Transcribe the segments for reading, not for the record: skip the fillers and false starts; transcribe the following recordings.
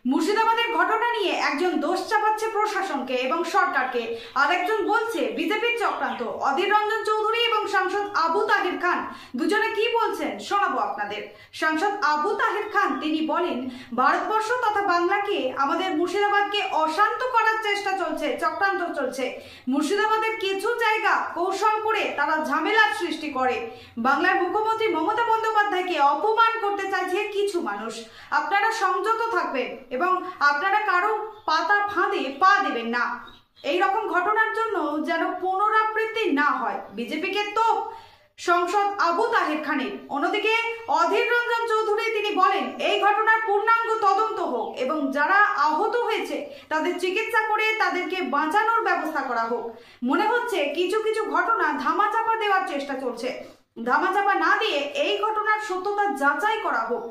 মুর্শিদাবাদের ঘটনা নিয়ে একজন দোষ চাপাচ্ছে প্রশাসনকে এবং সরকারকে, আর একজন বলছে বিজেপির চক্রান্ত। অধীর রঞ্জন চৌধুরী এবং সাংসদ আবু তাহের খান দুজনে কি বলছেন শোনাবো আপনাদের। সাংসদ আবু তাহের খান তিনি বলেন, ভারতবর্ষ তথা বাংলাকে, আমাদের মুর্শিদাবাদকে অশান্ত করার চেষ্টা চলছে, চক্রান্ত চলছে। মুর্শিদাবাদের কিছু জায়গা কৌশল করে তারা ঝামেলার সৃষ্টি করে। বাংলার মুখ্যমন্ত্রী মমতা বন্দ্যোপাধ্যায়কে অপমান করতে চাইছে কিছু মানুষ। আপনারা সংযত থাকবেন এবং আপনারা কারো পাতা ফাঁদে পা দেবেন না। এই রকম ঘটনার জন্য যেন পুনরাবৃত্তি না হয়। বিজেপিকে তোপ সংসদ আবু তাহের খানের। অন্যদিকে অধীর রঞ্জন চৌধুরী তিনি বলেন, এই ঘটনার পূর্ণাঙ্গ তদন্ত হোক এবং যারা আহত হয়েছে তাদের চিকিৎসা করে তাদেরকে বাঁচানোর ব্যবস্থা করা হোক। মনে হচ্ছে কিছু কিছু ঘটনা ধামাচাপা দেওয়ার চেষ্টা চলছে। ধামাচাপা না দিয়ে এই ঘটনার সত্যতা যাচাই করা হোক,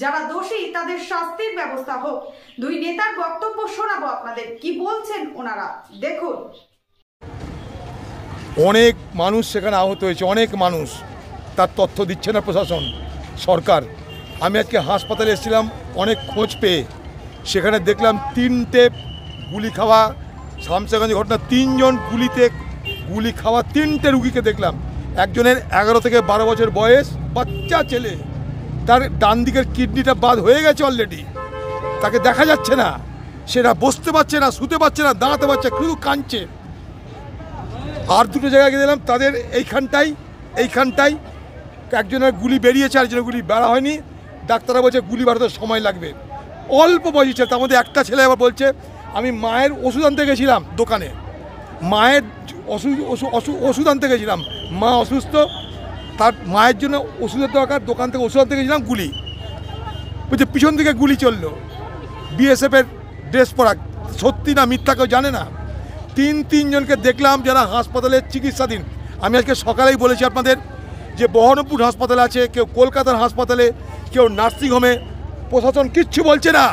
যারা দোষী তাদের শাস্তির ব্যবস্থা হোক। দুই নেতার বক্তব্য শোনাবো আপনাদের, কি বলছেন ওনারা দেখুন। অনেক মানুষ সেখানে আহত হয়েছে, অনেক মানুষ, তার তথ্য দিচ্ছে না প্রশাসন, সরকার। আমি আজকে হাসপাতালে এসেছিলাম অনেক খোঁজ পেয়ে, সেখানে দেখলাম 3টে গুলি খাওয়া শামসাগঞ্জ ঘটনা, 3 জন গুলিতে গুলি খাওয়া 3টে রুগীকে দেখলাম। একজনের 11 থেকে 12 বছর বয়স, বাচ্চা ছেলে, তার ডান দিকের কিডনিটা বাদ হয়ে গেছে অলরেডি, তাকে দেখা যাচ্ছে না, সেটা বসতে পারছে না, শুতে পারছে না, দাঁড়াতে পারছে, শুধু কাঁদছে। আর 2টো জায়গায় দিলাম, তাদের এইখানটাই একজনের গুলি বেরিয়েছে, আরেকজনের গুলি বেড়া হয়নি। ডাক্তাররা বলছে গুলি বাড়াতে সময় লাগবে। অল্প বয়সী ছেলে, তার মধ্যে একটা ছেলে আবার বলছে, আমি মায়ের ওষুধ আনতে গেছিলাম দোকানে, মায়ের ওষুধ আনতে গেছিলাম, মা অসুস্থ, তার মায়ের জন্য ওষুধের দরকার, দোকান থেকে ওষুধ আনতে গেছিলাম, গুলি বলছে, পিছন দিকে গুলি চললো। বিএসএফের ড্রেস পরা, সত্যি না মিথ্যা কেউ জানে না। 3 জনকে দেখলাম যারা হাসপাতালে চিকিৎসাধীন। আমি আজকে সকালেই বলেছি আপনাদের যে বহরমপুর হাসপাতালে আছে, কেউ কলকাতার হাসপাতালে, কেউ নার্সিংহোমে। প্রশাসন কিচ্ছু বলছে না।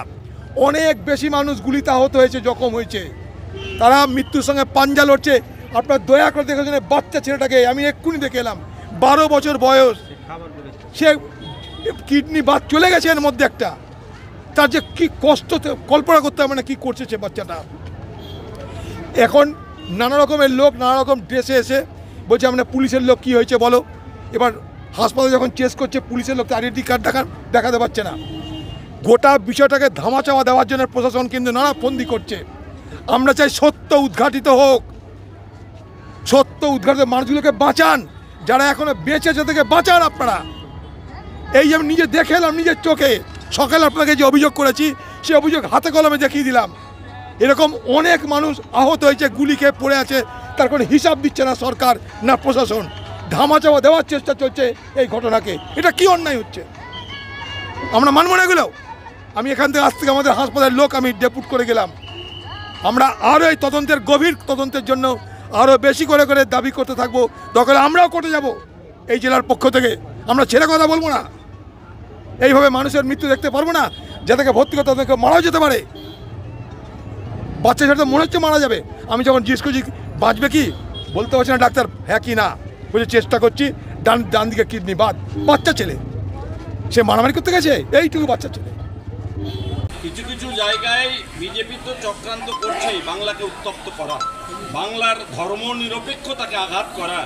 অনেক বেশি মানুষ গুলিতে আহত হয়েছে, জখম হয়েছে, তারা মৃত্যুর সঙ্গে পাঞ্জা লড়ছে। আপনার দয়া করে দেখেছেন বাচ্চা ছেলেটাকে, আমি এক্ষুনি দেখে এলাম, 12 বছর বয়স, সে কিডনি বাদ চলে গেছে এর মধ্যে একটা। তার যে কী কষ্ট কল্পনা করতে হবে না, কী করছে সে বাচ্চাটা। এখন নানা রকমের লোক নানা রকম ড্রেসে এসে বলছে, আমরা পুলিশের লোক, কী হয়েছে বলো। এবার হাসপাতালে যখন চেস করছে, পুলিশের লোক আইডেন্টি কার্ড দেখাতে পারছে না। গোটা বিষয়টাকে ধামাচাপা দেওয়ার জন্য প্রশাসন কিন্তু নানা ফন্দি করছে। আমরা চাই সত্য উদ্ঘাটিত হোক, সত্য উদ্ঘাটিত, মানুষগুলোকে বাঁচান, যারা এখনো বেঁচে আছে থেকে বাঁচান আপনারা। এই যে আমি নিজে দেখে এলাম নিজের চোখে, সকালে আপনাকে যে অভিযোগ করেছি সে অভিযোগ হাতে কলমে দেখিয়ে দিলাম। এরকম অনেক মানুষ আহত হয়েছে, গুলি খেয়ে পড়ে আছে, তার কোনো হিসাব দিচ্ছে না সরকার না প্রশাসন। ধামাচাপা দেওয়ার চেষ্টা চলছে এই ঘটনাকে। এটা কি অন্যায় হচ্ছে, আমরা মানব না এগুলো। আমি এখান থেকে আজ থেকে আমাদের হাসপাতালের লোক আমি ডেপুট করে গেলাম। আমরা আরও এই তদন্তের গভীর তদন্তের জন্য আরও বেশি করে দাবি করতে থাকবো। দরকার আমরাও করতে যাব এই জেলার পক্ষ থেকে। আমরা ছেড়ে কথা বলবো না, এইভাবে মানুষের মৃত্যু দেখতে পারবো না। যাদেরকে ভর্তি করতে তাদেরকে মারাও যেতে পারে। বাচ্চা ছেলে তো মনে হচ্ছে মারা যাবে। আমি যখন জিজ্ঞেস করছি বাঁচবে কি, বলতে পারছি না ডাক্তার, হ্যাঁ কি না, বলছে চেষ্টা করছি, ডান দিকে কিডনি বাদ। বাচ্চা ছেলে, সে মারামারি করতে গেছে, এইটুকু বাচ্চা ছেলে। কিছু কিছু জায়গায় বিজেপি তো চক্রান্ত করছেই বাংলাকে উত্তপ্ত করা, বাংলার ধর্মনিরপেক্ষতাকে আঘাত করা।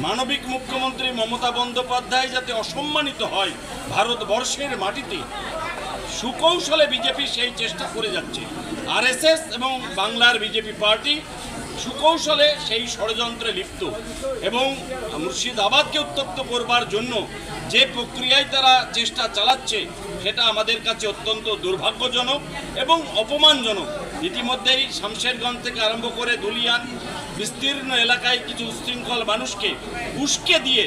মানবিক মুখ্যমন্ত্রী মমতা বন্দ্যোপাধ্যায় যাতে অসম্মানিত হয় ভারতবর্ষের মাটিতে, সুকৌশলে বিজেপি সেই চেষ্টা করে যাচ্ছে। আরএসএস এবং বাংলার বিজেপি পার্টি সুকৌশলে সেই ষড়যন্ত্রে লিপ্ত এবং মুর্শিদাবাদকে উত্তপ্ত করবার জন্য যে প্রক্রিয়ায় তারা চেষ্টা চালাচ্ছে সেটা আমাদের কাছে অত্যন্ত দুর্ভাগ্যজনক এবং অপমানজনক। ইতিমধ্যেই শামশেরগঞ্জ থেকে আরম্ভ করে ধুলিয়ান বিস্তীর্ণ এলাকায় কিছু উচ্ছৃঙ্খল মানুষকে উস্কে দিয়ে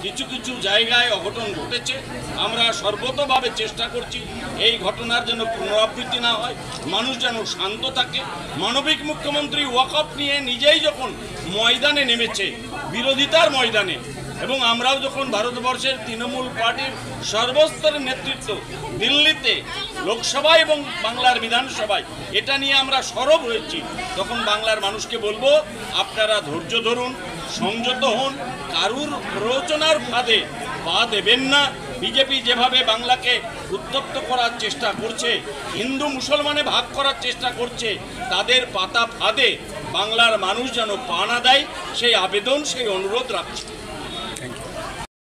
কিছু কিছু জায়গায় অঘটন ঘটেছে। আমরা সর্বতভাবে চেষ্টা করছি এই ঘটনার যেন পুনরাবৃত্তি না হয়, মানুষ যেন শান্ত থাকে। মানবিক মুখ্যমন্ত্রী ওয়াকফ নিয়ে নিজেই যখন ময়দানে নেমেছে, বিরোধিতার ময়দানে, এবং আমরাও যখন ভারতবর্ষের তৃণমূল পার্টির সর্বস্তরের নেতৃত্ব দিল্লিতে লোকসভায় এবং বাংলার বিধানসভায় এটা নিয়ে আমরা সরব হয়েছি, তখন বাংলার মানুষকে বলবো, আপনারা ধৈর্য ধরুন, সংযত হন, কারুর প্ররোচনার ফাঁদে পা দেবেন না। বিজেপি যেভাবে বাংলাকে উত্তপ্ত করার চেষ্টা করছে, হিন্দু মুসলমানে ভাগ করার চেষ্টা করছে, তাদের পাতা ফাঁদে বাংলার মানুষ যেন পা না দেয় সেই আবেদন, সেই অনুরোধ রাখছে।